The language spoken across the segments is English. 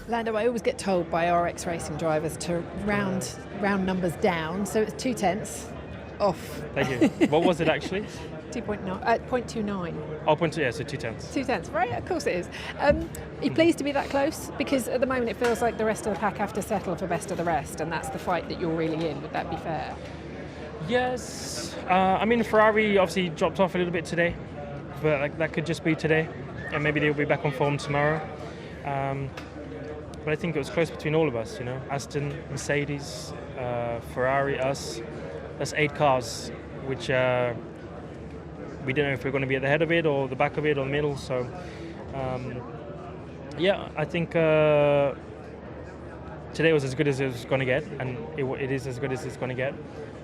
Lando, I always get told by RX racing drivers to round numbers down, so it's 2/10 off. Thank you. What was it actually? 0.29. Oh, 0.2, yeah, so 2/10. 2/10, right? Of course it is. Are you pleased to be that close? Because at the moment it feels like the rest of the pack have to settle for best of the rest, and that's the fight that you're really in. Would that be fair? Yes. I mean, Ferrari obviously dropped off a little bit today, but that could just be today, and maybe they'll be back on form tomorrow. But I think it was close between all of us, Aston, Mercedes, Ferrari, us. That's 8 cars, which we don't know if we're going to be at the head of it or the back of it or the middle. So, I think today was as good as it was going to get, and it is as good as it's going to get.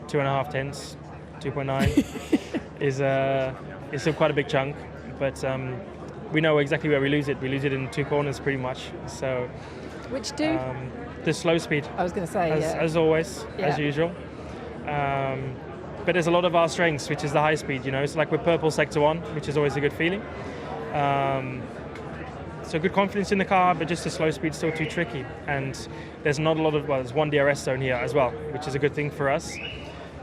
2.5 tenths, 2.9 is still quite a big chunk, but we know exactly where we lose it. We lose it in 2 corners pretty much. So, which do? The slow speed. I was going to say, as always, as usual. But there's a lot of our strengths, which is the high speed. It's like we're purple sector 1, which is always a good feeling. So good confidence in the car, but just the slow speed still too tricky. And there's not a lot of there's one DRS zone here as well, which is a good thing for us.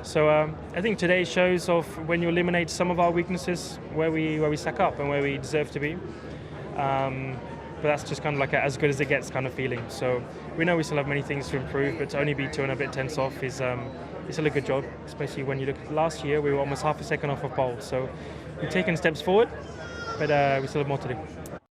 So I think today shows of when you eliminate some of our weaknesses, where we stack up and where we deserve to be. But that's just kind of like as good as it gets kind of feeling. So we know we still have many things to improve, but to only be 2 and a bit tenths off is still a good job, especially when you look at last year, we were almost half a second off of pole. So we've taken steps forward, but we still have more to do.